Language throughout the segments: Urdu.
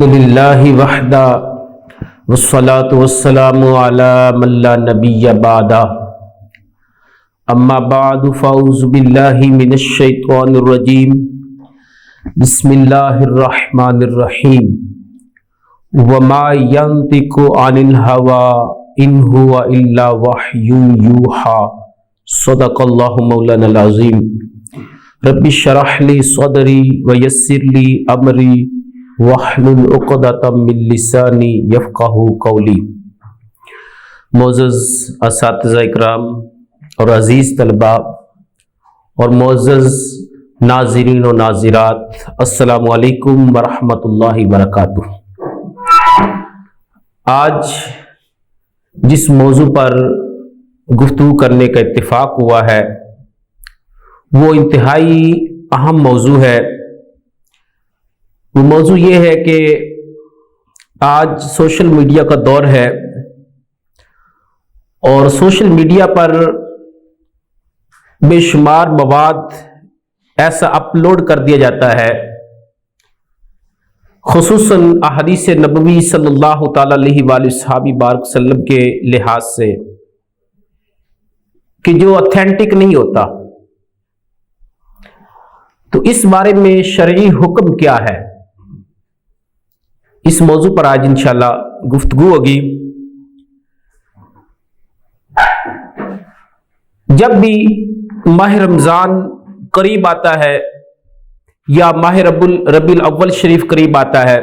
للہ وحدہ والصلاة والسلام علی من لا نبی بعدہ اما بعد فاعوذ باللہ من الشیطان الرجیم بسم اللہ الرحمن الرحیم وما ینطق عن الہوى ان هو الا وحی یوحی صدق اللہ مولانا العظیم رب اشرح لی صدری ویسر لی امری واحلل عقدۃ من لسانی یفقہوا قولی۔ معزز اساتذہ اکرام اور عزیز طلباء اور معزز ناظرین و ناظرات، السلام علیکم ورحمۃ اللہ وبرکاتہ۔ آج جس موضوع پر گفتگو کرنے کا اتفاق ہوا ہے وہ انتہائی اہم موضوع ہے۔ وہ موضوع یہ ہے کہ آج سوشل میڈیا کا دور ہے اور سوشل میڈیا پر بے شمار مواد ایسا اپلوڈ کر دیا جاتا ہے، خصوصاً احادیث نبوی صلی اللہ تعالی علیہ وآلہ صحابہ بارک وسلم کے لحاظ سے، کہ جو اتھینٹک نہیں ہوتا۔ تو اس بارے میں شرعی حکم کیا ہے، اس موضوع پر آج انشاءاللہ گفتگو ہوگی۔ جب بھی ماہ رمضان قریب آتا ہے یا ماہ ربیع الاول شریف قریب آتا ہے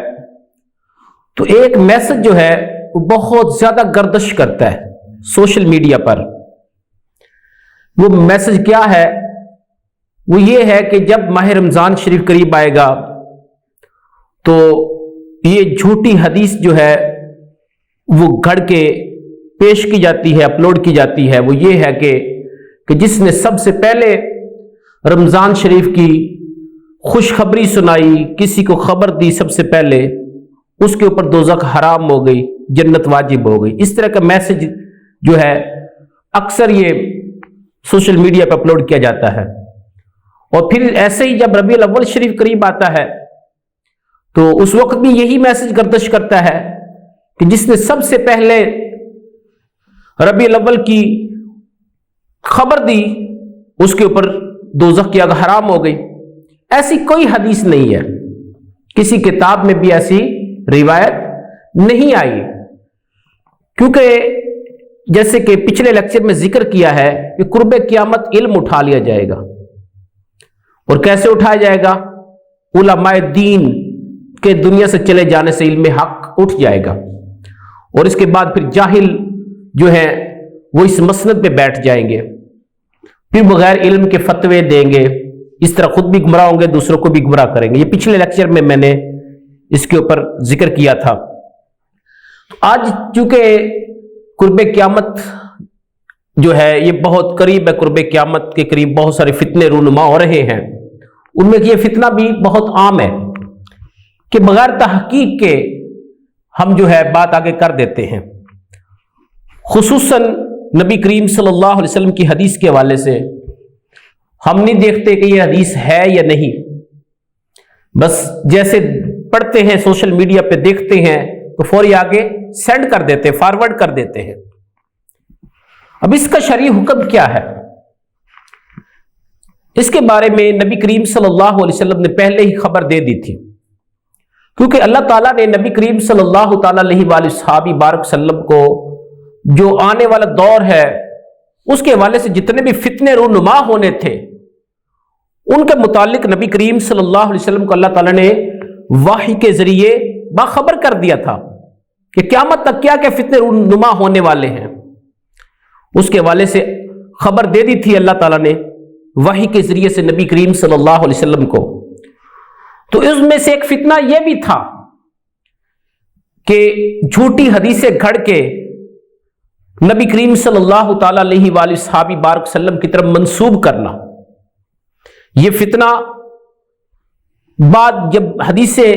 تو ایک میسج جو ہے وہ بہت زیادہ گردش کرتا ہے سوشل میڈیا پر۔ وہ میسج کیا ہے؟ وہ یہ ہے کہ جب ماہ رمضان شریف قریب آئے گا تو یہ جھوٹی حدیث جو ہے وہ گھڑ کے پیش کی جاتی ہے، اپلوڈ کی جاتی ہے۔ وہ یہ ہے کہ جس نے سب سے پہلے رمضان شریف کی خوشخبری سنائی، کسی کو خبر دی سب سے پہلے، اس کے اوپر دوزخ حرام ہو گئی، جنت واجب ہو گئی۔ اس طرح کا میسج جو ہے اکثر یہ سوشل میڈیا پہ اپلوڈ کیا جاتا ہے۔ اور پھر ایسے ہی جب ربیع الاول شریف قریب آتا ہے تو اس وقت بھی یہی میسج گردش کرتا ہے کہ جس نے سب سے پہلے ربیع الاول کی خبر دی اس کے اوپر دوزخ کی آگ حرام ہو گئی۔ ایسی کوئی حدیث نہیں ہے، کسی کتاب میں بھی ایسی روایت نہیں آئی، کیونکہ جیسے کہ پچھلے لیکچر میں ذکر کیا ہے کہ قرب قیامت علم اٹھا لیا جائے گا۔ اور کیسے اٹھایا جائے گا؟ علماء دین کے دنیا سے چلے جانے سے علم حق اٹھ جائے گا، اور اس کے بعد پھر جاہل جو ہے وہ اس مسند پہ بیٹھ جائیں گے، پھر بغیر علم کے فتوے دیں گے، اس طرح خود بھی گمراہ ہوں گے، دوسروں کو بھی گمراہ کریں گے۔ یہ پچھلے لیکچر میں نے اس کے اوپر ذکر کیا تھا۔ آج چونکہ قرب قیامت جو ہے یہ بہت قریب ہے، قرب قیامت کے قریب بہت سارے فتنے رونما ہو رہے ہیں، ان میں یہ فتنہ بھی بہت عام ہے کہ بغیر تحقیق کے ہم جو ہے بات آگے کر دیتے ہیں۔ خصوصاً نبی کریم صلی اللہ علیہ وسلم کی حدیث کے حوالے سے ہم نہیں دیکھتے کہ یہ حدیث ہے یا نہیں، بس جیسے پڑھتے ہیں سوشل میڈیا پہ دیکھتے ہیں تو فوری آگے سینڈ کر دیتے ہیں، فارورڈ کر دیتے ہیں۔ اب اس کا شرعی حکم کیا ہے؟ اس کے بارے میں نبی کریم صلی اللہ علیہ وسلم نے پہلے ہی خبر دے دی تھی، کیونکہ اللہ تعالیٰ نے نبی کریم صلی اللہ تعالیٰ علیہ وآلہ صحابہ بارک وسلم کو جو آنے والا دور ہے اس کے حوالے سے جتنے بھی فتنے رونما ہونے تھے ان کے متعلق نبی کریم صلی اللہ علیہ وسلم کو اللہ تعالیٰ نے وحی کے ذریعے باخبر کر دیا تھا کہ قیامت تک کیا کیا فتنے رونما ہونے والے ہیں۔ اس کے حوالے سے خبر دے دی تھی اللہ تعالیٰ نے وحی کے ذریعے سے نبی کریم صلی اللہ علیہ وسلم کو۔ تو اس میں سے ایک فتنہ یہ بھی تھا کہ جھوٹی حدیثیں گھڑ کے نبی کریم صلی اللہ تعالی علیہ وآلہ صحابہ بارک وسلم کی طرف منسوب کرنا۔ یہ فتنہ بعد جب حدیثیں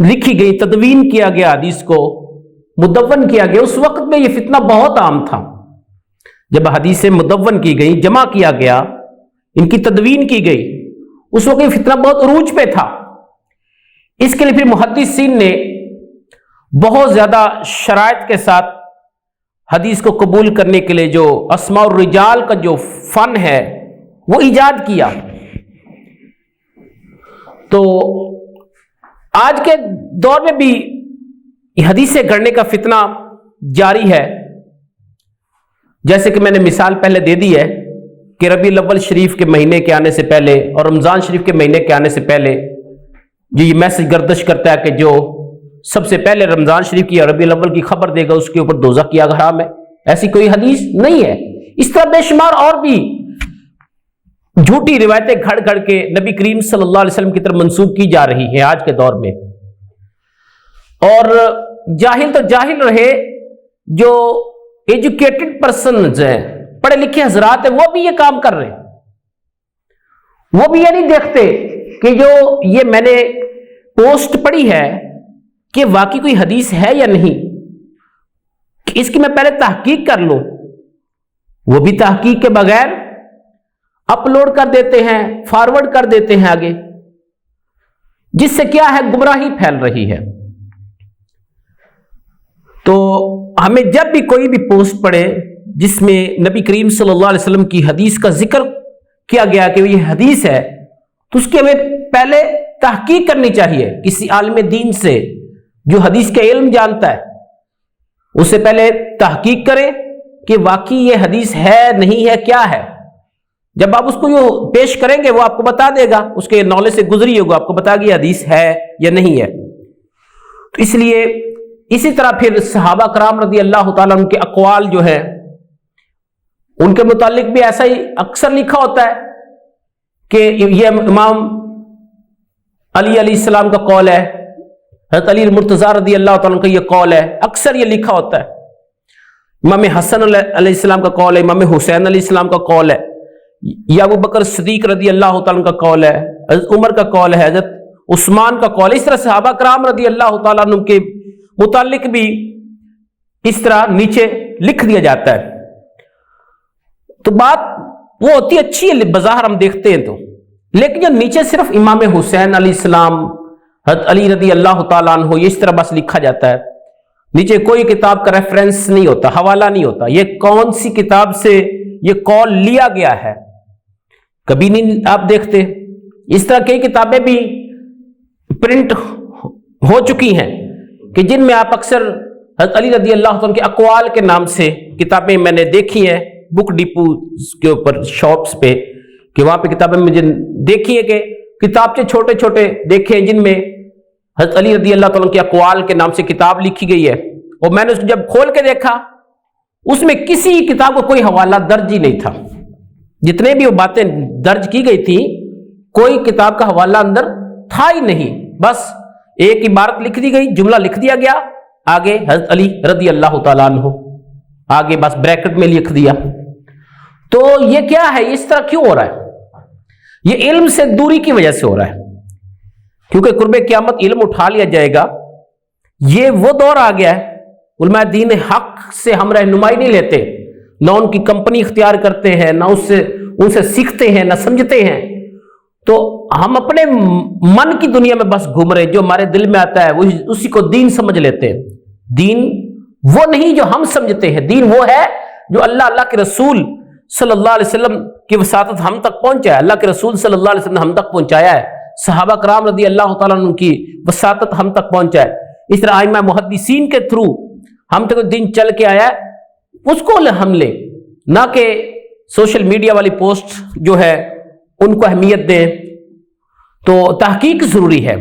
لکھی گئی، تدوین کیا گیا، حدیث کو مدون کیا گیا، اس وقت میں یہ فتنہ بہت عام تھا۔ جب حدیثیں مدون کی گئی، جمع کیا گیا، ان کی تدوین کی گئی، اس وقت یہ فتنہ بہت عروج پہ تھا۔ اس کے لیے پھر محدثین نے بہت زیادہ شرائط کے ساتھ حدیث کو قبول کرنے کے لیے جو اسماء الرجال کا جو فن ہے وہ ایجاد کیا. تو آج کے دور میں بھی حدیثیں گھڑنے کا فتنہ جاری ہے. جیسے کہ میں نے مثال پہلے دے دی ہے کہ ربیع الاول شریف کے مہینے کے آنے سے پہلے اور رمضان شریف کے مہینے کے آنے سے پہلے جو یہ میسج گردش کرتا ہے کہ جو سب سے پہلے رمضان شریف کی یا ربیع الاول کی خبر دے گا اس کے اوپر دوزخ کی آگ حرام ہے. ایسی کوئی حدیث نہیں ہے. اس طرح بے شمار اور بھی جھوٹی روایتیں گھڑ گھڑ کے نبی کریم صلی اللہ علیہ وسلم کی طرف منسوب کی جا رہی ہیں آج کے دور میں. اور جاہل تو جاہل رہے، جو ایجوکیٹڈ پرسنز ہیں، پڑھے لکھے حضرات ہیں، وہ بھی یہ کام کر رہے ہیں. وہ بھی یہ نہیں دیکھتے کہ جو یہ میں نے پوسٹ پڑھی ہے کہ واقعی کوئی حدیث ہے یا نہیں، کہ اس کی میں پہلے تحقیق کر لوں. وہ بھی تحقیق کے بغیر اپلوڈ کر دیتے ہیں، فارورڈ کر دیتے ہیں آگے، جس سے کیا ہے گمراہی پھیل رہی ہے. تو ہمیں جب بھی کوئی بھی پوسٹ پڑھے جس میں نبی کریم صلی اللہ علیہ وسلم کی حدیث کا ذکر کیا گیا کہ یہ حدیث ہے، تو اس کی ہمیں پہلے تحقیق کرنی چاہیے. کسی عالم دین سے جو حدیث کا علم جانتا ہے اس سے پہلے تحقیق کرے کہ واقعی یہ حدیث ہے نہیں ہے کیا ہے. جب آپ اس کو جو پیش کریں گے وہ آپ کو بتا دے گا، اس کے نالج سے گزری ہوگا، آپ کو بتا گیا حدیث ہے یا نہیں ہے. تو اس لیے اسی طرح پھر صحابہ کرام رضی اللہ تعالیٰ عنہ کے اقوال جو ہے ان کے متعلق بھی ایسا ہی اکثر لکھا ہوتا ہے کہ یہ امام علی علیہ السلام کا قول ہے، حضرت علی المرتضیٰ رضی اللہ تعالیٰ عنہ کا یہ قول ہے، اکثر یہ لکھا ہوتا ہے. امام حسن علیہ السلام کا قول ہے، امام حسین علیہ السلام کا قول ہے، یا ابو بکر صدیق رضی اللہ تعالیٰ عنہ کا قول ہے، حضرت عمر کا قول ہے، حضرت عثمان کا قول ہے. اس طرح صحابہ کرام رضی اللہ تعالیٰ عنہ کے متعلق بھی اس طرح نیچے لکھ دیا جاتا ہے. تو بات وہ ہوتی اچھی ہے بظاہر ہم دیکھتے ہیں تو، لیکن جب نیچے صرف امام حسین علیہ السلام، حضرت علی رضی اللہ تعالیٰ عنہ یہ اس طرح بس لکھا جاتا ہے، نیچے کوئی کتاب کا ریفرنس نہیں ہوتا، حوالہ نہیں ہوتا، یہ کون سی کتاب سے یہ قول لیا گیا ہے کبھی نہیں آپ دیکھتے. اس طرح کئی کتابیں بھی پرنٹ ہو چکی ہیں کہ جن میں آپ اکثر حضرت علی رضی اللہ عنہ کے اقوال کے نام سے کتابیں میں نے دیکھی ہیں بک ڈپو کے اوپر شاپس پہ، کہ وہاں پہ کتابیں مجھے دیکھی ہے کہ کتابچے چھوٹے چھوٹے دیکھے ہیں جن میں حضرت علی رضی اللہ تعالیٰ کے اقوال کے نام سے کتاب لکھی گئی ہے. اور میں نے اس کو جب کھول کے دیکھا اس میں کسی کتاب کو کوئی حوالہ درج ہی نہیں تھا. جتنے بھی وہ باتیں درج کی گئی تھی کوئی کتاب کا حوالہ اندر تھا ہی نہیں، بس ایک عبارت لکھ دی گئی، جملہ لکھ دیا گیا، آگے حضرت علی رضی اللہ تعالیٰ عنہ، آگے بس بریکٹ میں لکھ دیا. تو یہ کیا ہے، اس طرح کیوں ہو رہا ہے؟ یہ علم سے دوری کی وجہ سے ہو رہا ہے، کیونکہ قرب قیامت علم اٹھا لیا جائے گا. یہ وہ دور آ گیا ہے علماء دین حق سے ہم رہنمائی نہیں لیتے، نہ ان کی کمپنی اختیار کرتے ہیں، نہ ان سے سیکھتے ہیں، نہ سمجھتے ہیں. تو ہم اپنے من کی دنیا میں بس گھوم رہے، جو ہمارے دل میں آتا ہے وہ اسی کو دین سمجھ لیتے ہیں. دین وہ نہیں جو ہم سمجھتے ہیں، دین وہ ہے جو اللہ کے رسول صلی اللہ علیہ وسلم کی وساطت ہم تک پہنچا ہے. اللہ کے رسول صلی اللہ علیہ وسلم نے ہم تک پہنچایا ہے، صحابہ کرام رضی اللہ تعالیٰ عنہ کی وساطت ہم تک پہنچا ہے. اس طرح ائمہ محدثین کے تھرو ہم تک دین چل کے آیا ہے، اس کو ہم لیں، نہ کہ سوشل میڈیا والی پوسٹ جو ہے ان کو اہمیت دیں. تو تحقیق ضروری ہے.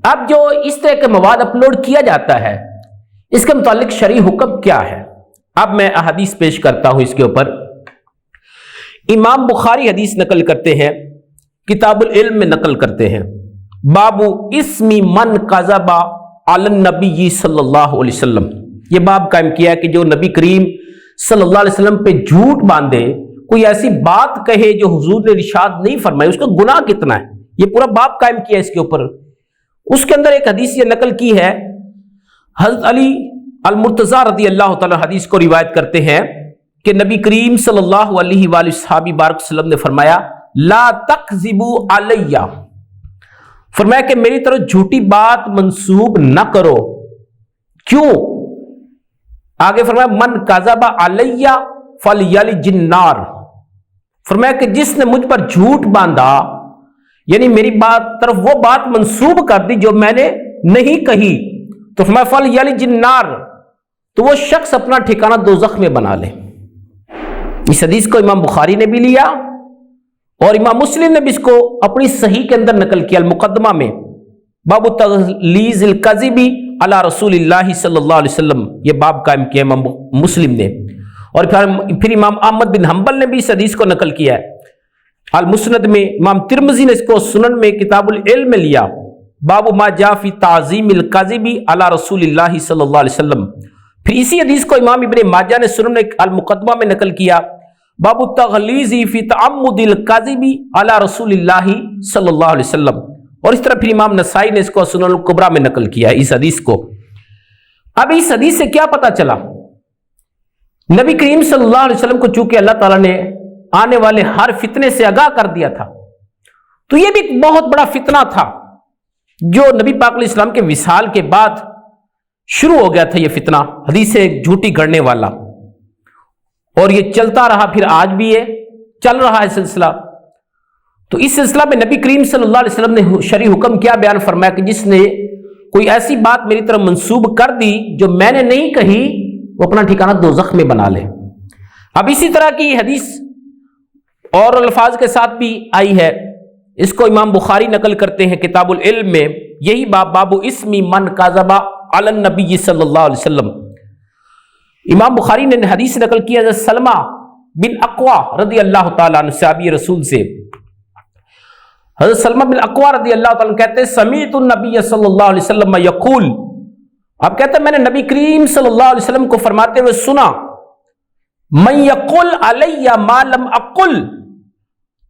اب جو اس طرح کے مواد اپلوڈ کیا جاتا ہے اس کے متعلق شرعی حکم کیا ہے؟ اب میں احادیث پیش کرتا ہوں اس کے اوپر. امام بخاری حدیث نقل کرتے ہیں، کتاب العلم میں نقل کرتے ہیں، باب اسم من کذب علی النبی صلی اللہ علیہ وسلم. یہ باب قائم کیا ہے کہ جو نبی کریم صلی اللہ علیہ وسلم پہ جھوٹ باندھے، کوئی ایسی بات کہے جو حضور نے ارشاد نہیں فرمائی، اس کا گناہ کتنا ہے. یہ پورا باب قائم کیا ہے اس کے اوپر. اس کے اندر ایک حدیث یہ نقل کی ہے، حضرت علی المرتضیٰ رضی اللہ تعالی حدیث کو روایت کرتے ہیں کہ نبی کریم صلی اللہ علیہ وآلہ صحابی بارک وسلم نے فرمایا، لا تکذبوا علیہ فرمایا کہ میری طرف جھوٹی بات منسوب نہ کرو. کیوں؟ آگے فرمایا من کذب علیہ فلیلج النار. فرمایا کہ جس نے مجھ پر جھوٹ باندھا، یعنی میری طرف وہ بات منسوب کر دی جو میں نے نہیں کہی، تو فرمایا فلیلج النار، تو وہ شخص اپنا ٹھکانہ دوزخ میں بنا لے. اس حدیث کو امام بخاری نے بھی لیا اور امام مسلم نے بھی اس کو اپنی صحیح کے اندر نقل کیا المقدمہ میں. باب تغلیظ الکذب علی رسول اللہ صلی اللہ علیہ وسلم، یہ باب قائم کیا امام مسلم نے. اور پھر امام احمد بن حنبل نے بھی اس حدیث کو نقل کیا ہے المسند میں. امام ترمذی نے اس کو سنن میں کتاب العلم میں لیا. باب ما جاء فی تعظیم الکذب علی رسول اللہ صلی اللہ علیہ وسلم. پھر اسی حدیث کو امام ابن ماجہ نے سنن المقدمہ میں نقل کیا. باب التغلیظ فی تعمد الکذب علی رسول اللہ صلی اللہ علیہ وسلم. اور اس طرح پھر امام نسائی نے اس کو سنن الکبریٰ میں نقل کیا اس حدیث کو. اب اس حدیث سے کیا پتا چلا؟ نبی کریم صلی اللہ علیہ وسلم کو چونکہ اللہ تعالیٰ نے آنے والے ہر فتنے سے آگاہ کر دیا تھا، تو یہ بھی ایک بہت بڑا فتنہ تھا جو نبی پاک علیہ السلام کے وصال کے بعد شروع ہو گیا تھا. یہ فتنہ حدیثیں جھوٹی گڑنے والا، اور یہ چلتا رہا، پھر آج بھی یہ چل رہا ہے سلسلہ. تو اس سلسلہ میں نبی کریم صلی اللہ علیہ وسلم نے شرعی حکم کیا بیان فرمایا کہ جس نے کوئی ایسی بات میری طرف منسوب کر دی جو میں نے نہیں کہی، وہ اپنا ٹھکانہ دوزخ میں بنا لے. اب اسی طرح کی حدیث اور الفاظ کے ساتھ بھی آئی ہے. اس کو امام بخاری نقل کرتے ہیں کتاب العلم میں. یہی باب اسم من کذب علی النبی صلی اللہ علیہ وسلم. امام بخاری نے حدیث نقل کیا حضرت سلمہ بن اقوا رضی اللہ تعالیٰ عنہ صحابی رسول سے. حضرت سلمہ بن اقوا رضی اللہ تعالیٰ عنہ کہتے ہیں سمیعت النبی صلی اللہ علیہ وسلم یقول، آپ کہتے ہیں میں نے نبی کریم صلی اللہ علیہ وسلم کو فرماتے ہوئے سنا، من یقل علی ما لم اقل.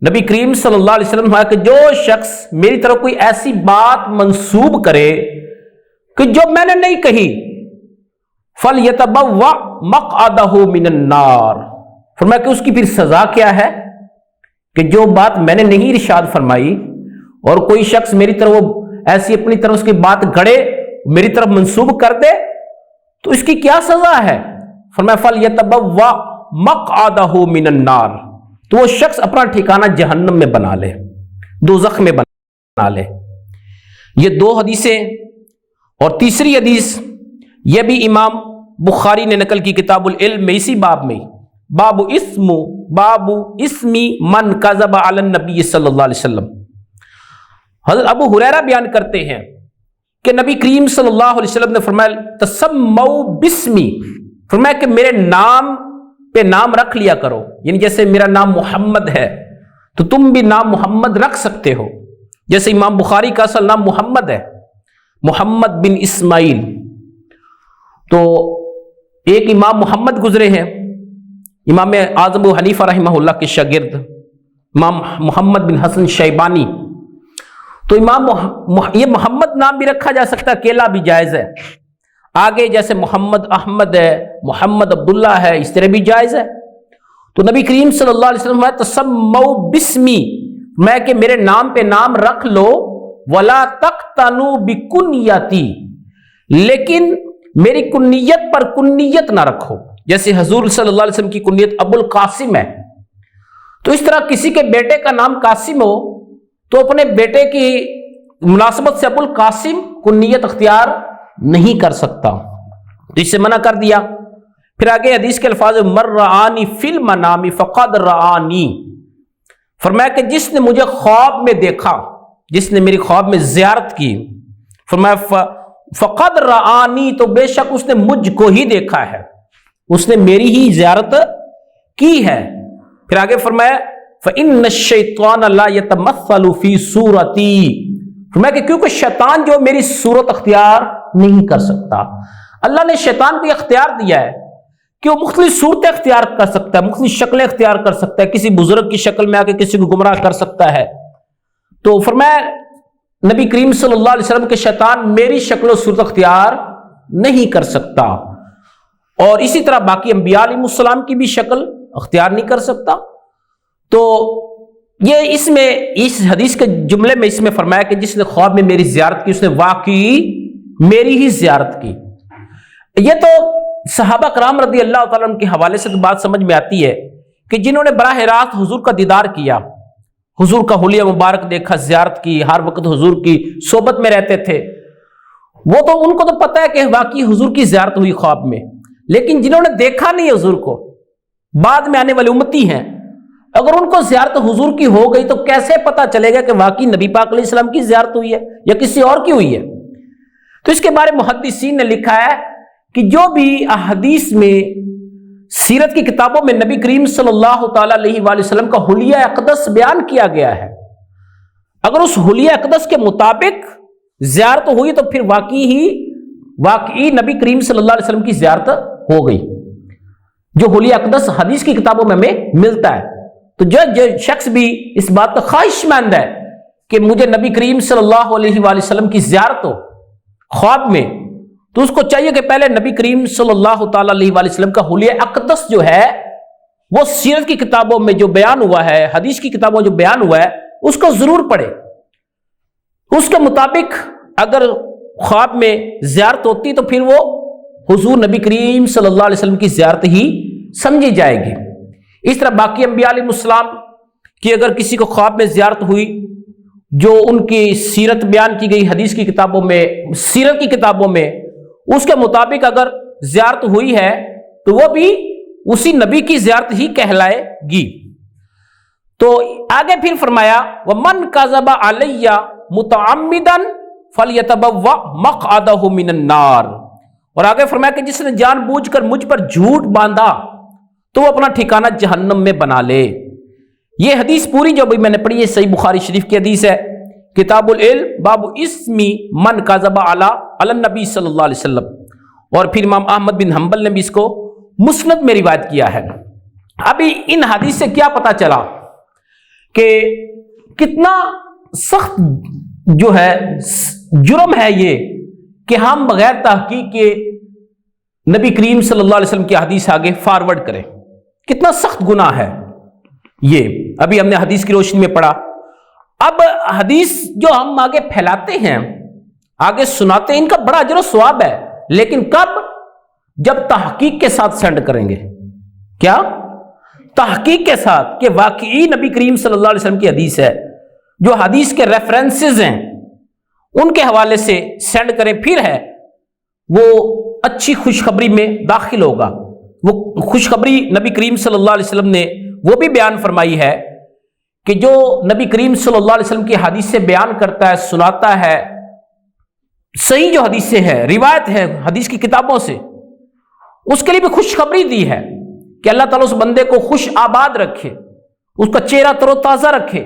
نبی کریم صلی اللہ علیہ وسلم کہ جو شخص میری طرف کوئی ایسی بات منسوب کرے کہ جو میں نے نہیں کہی، فَلْيَتَبَوَّأْ مَقْعَدَهُ مِنَ النَّارِ. فرمایا کہ اس کی پھر سزا کیا ہے کہ جو بات میں نے نہیں ارشاد فرمائی اور کوئی شخص میری طرف ایسی اپنی طرف اس کی بات گڑے، میری طرف منسوب کر دے، تو اس کی کیا سزا ہے؟ فرمایا فَلْيَتَبَوَّأْ مَقْعَدَهُ مِنَ النَّارِ، تو وہ شخص اپنا ٹھکانہ جہنم میں بنا لے، دوزخ میں بنا لے. یہ دو حدیثیں. اور تیسری حدیث یہ بھی امام بخاری نے نقل کی کتاب العلم میں اسی باب میں. باب اسمی من کذب علی النبی صلی اللہ علیہ وسلم. حضرت ابو ہریرہ بیان کرتے ہیں کہ نبی کریم صلی اللہ علیہ وسلم نے فرمایا تسموا باسمی، فرمایا کہ میرے نام پہ نام رکھ لیا کرو. یعنی جیسے میرا نام محمد ہے تو تم بھی نام محمد رکھ سکتے ہو. جیسے امام بخاری کا اصل نام محمد ہے، محمد بن اسماعیل. تو ایک امام محمد گزرے ہیں، امام اعظم ابو حنیفہ رحمہ اللہ کے شاگرد امام محمد بن حسن شیبانی. تو یہ محمد نام بھی رکھا جا سکتا ہے، اکیلا بھی جائز ہے. آگے جیسے محمد احمد ہے، محمد عبداللہ ہے، اس طرح بھی جائز ہے. تو نبی کریم صلی اللہ علیہ وسلم تسموا باسمی، میں کہ میرے نام پہ نام رکھ لو، ولا تقتنوا بکنیتی، لیکن میری کنیت پر کنیت نہ رکھو. جیسے حضور صلی اللہ علیہ وسلم کی کنیت ابو القاسم ہے، تو اس طرح کسی کے بیٹے کا نام قاسم ہو تو اپنے بیٹے کی مناسبت سے ابو القاسم کنیت اختیار نہیں کر سکتا، تو اس سے منع کر دیا. پھر آگے حدیث کے الفاظ مر رآنی فی المنام فقد رآنی، فرمایا کہ جس نے مجھے خواب میں دیکھا، جس نے میری خواب میں زیارت کی، فرمایا فقد رآنی، تو بے شک اس نے مجھ کو ہی دیکھا ہے، اس نے میری ہی زیارت کی ہے. پھر آگے فرمایا فإن الشیطان لا يتمثل فی صورتی، فرمایا کہ کیونکہ شیطان جو میری صورت اختیار نہیں کر سکتا. اللہ نے شیطان کو اختیار دیا ہے کہ وہ مختلف صورتیں اختیار کر سکتا ہے، مختلف شکلیں اختیار کر سکتا ہے، کسی بزرگ کی شکل میں آ کے کسی کو گمراہ کر سکتا ہے. تو فرمایا نبی کریم صلی اللہ علیہ وسلم کے شیطان میری شکل و صورت اختیار نہیں کر سکتا، اور اسی طرح باقی انبیاء علیہ السلام کی بھی شکل اختیار نہیں کر سکتا. تو یہ اس میں اس حدیث کے جملے میں اس میں فرمایا کہ جس نے خواب میں میری زیارت کی اس نے واقعی میری ہی زیارت کی. یہ تو صحابہ کرام رضی اللہ تعالیٰ عنہ کے حوالے سے تو بات سمجھ میں آتی ہے کہ جنہوں نے براہ راست حضور کا دیدار کیا، حضور کا حلیہ مبارک دیکھا، زیارت کی، ہر وقت حضور کی صحبت میں رہتے تھے، وہ تو ان کو تو پتہ ہے کہ واقعی حضور کی زیارت ہوئی خواب میں. لیکن جنہوں نے دیکھا نہیں حضور کو، بعد میں آنے والے امتی ہیں، اگر ان کو زیارت حضور کی ہو گئی تو کیسے پتہ چلے گا کہ واقعی نبی پاک علیہ السلام کی زیارت ہوئی ہے یا کسی اور کی ہوئی ہے؟ تو اس کے بارے محدثین نے لکھا ہے کہ جو بھی احادیث میں سیرت کی کتابوں میں نبی کریم صلی اللہ تعالی علیہ وآلہ وسلم کا حلیہ اقدس بیان کیا گیا ہے، اگر اس حلیہ اقدس کے مطابق زیارت ہوئی تو پھر واقعی نبی کریم صلی اللہ علیہ وسلم کی زیارت ہو گئی، جو حلیہ اقدس حدیث کی کتابوں میں ہمیں ملتا ہے. تو جو شخص بھی اس بات کا خواہش مند ہے کہ مجھے نبی کریم صلی اللہ علیہ وآلہ وسلم کی زیارت ہو خواب میں، تو اس کو چاہیے کہ پہلے نبی کریم صلی اللہ تعالی علیہ وآلہ وسلم کا حلیہ اقدس جو ہے وہ سیرت کی کتابوں میں جو بیان ہوا ہے، حدیث کی کتابوں جو بیان ہوا ہے، اس کو ضرور پڑھے. اس کے مطابق اگر خواب میں زیارت ہوتی تو پھر وہ حضور نبی کریم صلی اللہ علیہ وسلم کی زیارت ہی سمجھی جائے گی. اس طرح باقی انبیاء علیہ السلام کی اگر کسی کو خواب میں زیارت ہوئی، جو ان کی سیرت بیان کی گئی حدیث کی کتابوں میں، سیرت کی کتابوں میں، اس کے مطابق اگر زیارت ہوئی ہے تو وہ بھی اسی نبی کی زیارت ہی کہلائے گی. تو آگے پھر فرمایا وَمَنْ كَذَبَ عَلَيَّ مُتَعَمِّدًا فَلْيَتَبَوَّأْ مَقْعَدَهُ مِنَ النَّارِ، اور آگے فرمایا کہ جس نے جان بوجھ کر مجھ پر جھوٹ باندھا تو وہ اپنا ٹھکانہ جہنم میں بنا لے. یہ حدیث پوری جو بھی میں نے پڑھی ہے صحیح بخاری شریف کی حدیث ہے، کتاب العلم باب اسم من کذب علی النبی صلی اللہ علیہ وسلم، اور پھر امام احمد بن حنبل نے بھی اس کو مسند میں روایت کیا ہے. ابھی ان حدیث سے کیا پتا چلا کہ کتنا سخت جو ہے جرم ہے یہ کہ ہم بغیر تحقیق کے نبی کریم صلی اللہ علیہ وسلم کی حدیث آگے فارورڈ کریں. کتنا سخت گناہ ہے یہ. ابھی ہم نے حدیث کی روشنی میں پڑھا. اب حدیث جو ہم آگے پھیلاتے ہیں، آگے سناتے ہیں، ان کا بڑا اجر و ثواب ہے، لیکن کب؟ جب تحقیق کے ساتھ سینڈ کریں گے. کیا؟ تحقیق کے ساتھ کہ واقعی نبی کریم صلی اللہ علیہ وسلم کی حدیث ہے، جو حدیث کے ریفرنسز ہیں ان کے حوالے سے سینڈ کریں، پھر ہے وہ اچھی خوشخبری میں داخل ہوگا. وہ خوشخبری نبی کریم صلی اللہ علیہ وسلم نے وہ بھی بیان فرمائی ہے کہ جو نبی کریم صلی اللہ علیہ وسلم کی حدیث سے بیان کرتا ہے، سناتا ہے، صحیح جو حدیثیں ہیں، روایت ہے حدیث کی کتابوں سے، اس کے لیے بھی خوشخبری دی ہے کہ اللہ تعالیٰ اس بندے کو خوش آباد رکھے، اس کا چہرہ تر و تازہ رکھے.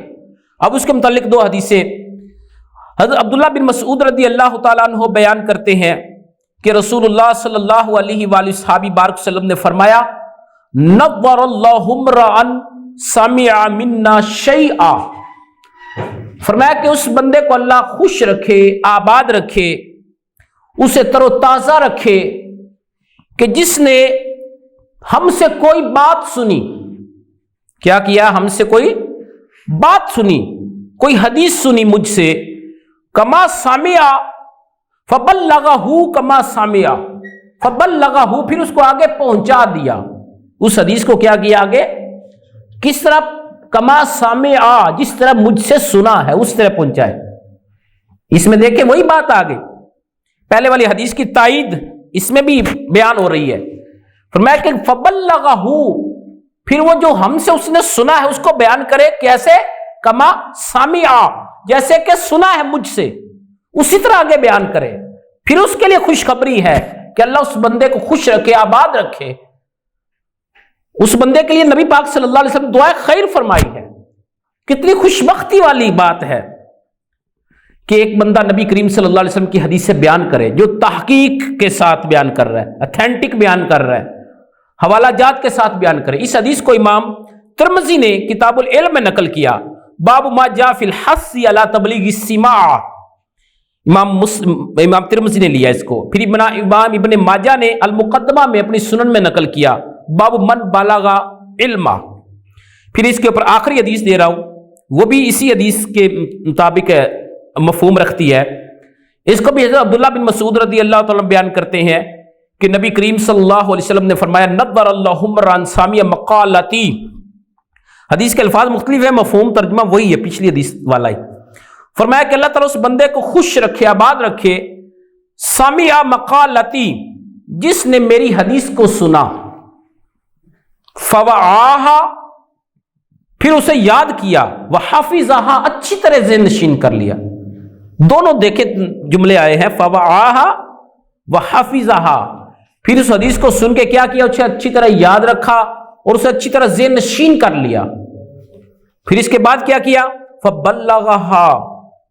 اب اس کے متعلق دو حدیثیں حضرت عبداللہ بن مسعود رضی اللہ تعالیٰ عنہ بیان کرتے ہیں کہ رسول اللہ صلی اللہ علیہ وآلہ صحابی بارک وسلم نے فرمایا نور اللہ امرأً سمع منا شیئا، فرمایا کہ اس بندے کو اللہ خوش رکھے، آباد رکھے، اسے تر و تازہ رکھے کہ جس نے ہم سے کوئی بات سنی. کیا کیا؟ ہم سے کوئی بات سنی، کوئی حدیث سنی مجھ سے، کما سامعہ فبلغہ، کما سامعہ فبلغہ، پھر اس کو آگے پہنچا دیا. اس حدیث کو کیا کیا آگے؟ کس طرح؟ کما سامعہ، جس طرح مجھ سے سنا ہے اس طرح پہنچائے. اس میں دیکھیں وہی بات آگے پہلے والی حدیث کی تائید اس میں بھی بیان ہو رہی ہے. فرمایا کہ فبلغہ، پھر وہ جو ہم سے اس نے سنا ہے اس کو بیان کرے. کیسے؟ کما سامعہ، جیسے کہ سنا ہے مجھ سے اسی طرح آگے بیان کرے. پھر اس کے لیے خوشخبری ہے کہ اللہ اس بندے کو خوش رکھے، آباد رکھے. اس بندے کے لیے نبی پاک صلی اللہ علیہ وسلم دعائے خیر فرمائی ہے. کتنی خوشبختی والی بات ہے کہ ایک بندہ نبی کریم صلی اللہ علیہ وسلم کی حدیث سے بیان کرے، جو تحقیق کے ساتھ بیان کر رہا ہے، اتھینٹک بیان کر رہا ہے، حوالہ جات کے ساتھ بیان کرے. اس حدیث کو امام ترمذی نے کتاب العلم میں نقل کیا، باب ما جاء فی الحث علی تبلیغ السماع. امام ترمذی نے لیا اس کو. پھر امام ابن ماجہ نے المقدمہ میں اپنی سنن میں نقل کیا، باب من بلغ علما. پھر اس کے اوپر آخری حدیث دے رہا ہوں وہ بھی اسی حدیث کے مطابق مفہوم رکھتی ہے. اس کو بھی حضرت عبداللہ بن مسعود رضی اللہ تعالیٰ بیان کرتے ہیں کہ نبی کریم صلی اللہ علیہ وسلم نے فرمایا نظر اللہ عمران سامیہ مقالتی. حدیث کے الفاظ مختلف ہیں، مفہوم ترجمہ وہی ہے پچھلی حدیث والا ہی. فرمایا کہ اللہ تعالیٰ اس بندے کو خوش رکھے، آباد رکھے، سامیہ مقالتی، جس نے میری حدیث کو سنا، فوعاہا، پھر اسے یاد کیا، وحافظہا، اچھی طرح ذہن نشین کر لیا. دونوں دیکھے جملے آئے ہیں، فوعاہا وحافظہا، پھر اس حدیث کو سن کے کیا کیا، اسے اچھی طرح یاد رکھا اور اسے اچھی طرح ذہن نشین کر لیا. پھر اس کے بعد کیا کیا، فبلغہا،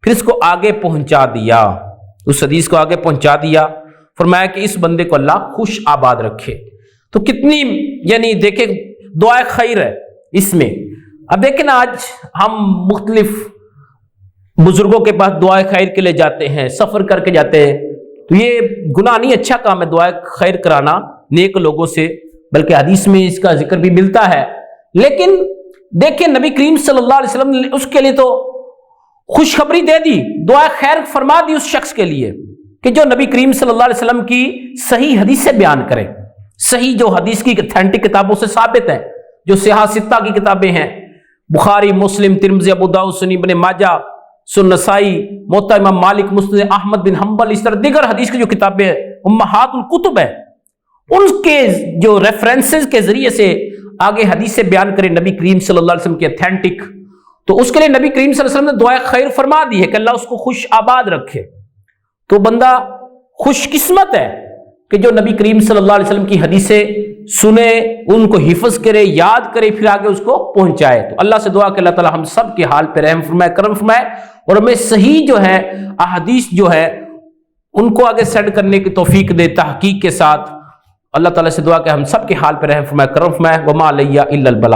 پھر اس کو آگے پہنچا دیا، اس حدیث کو آگے پہنچا دیا. فرمایا کہ اس بندے کو اللہ خوش آباد رکھے. تو کتنی یعنی دیکھیں دعائے خیر ہے اس میں. اب دیکھیں نا، آج ہم مختلف بزرگوں کے پاس دعائے خیر کے لیے جاتے ہیں، سفر کر کے جاتے ہیں، تو یہ گناہ نہیں، اچھا کام ہے دعائے خیر کرانا نیک لوگوں سے، بلکہ حدیث میں اس کا ذکر بھی ملتا ہے. لیکن دیکھیں نبی کریم صلی اللہ علیہ وسلم نے اس کے لیے تو خوشخبری دے دی، دعائے خیر فرما دی اس شخص کے لیے کہ جو نبی کریم صلی اللہ علیہ وسلم کی صحیح حدیث سے بیان کرے. صحیح جو حدیث کی اتھینٹک کتابوں سے ثابت ہے، جو صحاح ستہ کی کتابیں ہیں، بخاری، مسلم، ترمذی، ابو داؤد، سنن ابن ماجہ، سنن نسائی، موطا امام مالک، مسند احمد بن حنبل، اس طرح دیگر حدیث کی جو کتابیں ہیں، امہات الکتب ہیں، ان کے جو ریفرنسز کے ذریعے سے آگے حدیث سے بیان کرے نبی کریم صلی اللہ علیہ وسلم کی اتھینٹک، تو اس کے لیے نبی کریم صلی اللہ علیہ وسلم نے دعائے خیر فرما دی ہے کہ اللہ اس کو خوش آباد رکھے. تو بندہ خوش قسمت ہے کہ جو نبی کریم صلی اللہ علیہ وسلم کی حدیثیں سنے، ان کو حفظ کرے، یاد کرے، پھر آگے اس کو پہنچائے. تو اللہ سے دعا کہ اللہ تعالی ہم سب کے حال پہ رحم فرمائے، کرم فرمائے، اور ہمیں صحیح جو ہے احادیث جو ہے ان کو آگے سیڈ کرنے کی توفیق دے تحقیق کے ساتھ. اللہ تعالیٰ سے دعا کہ ہم سب کے حال پہ رحم فرمائے، کرم فرمائے. وما علیہ الا البلاغ.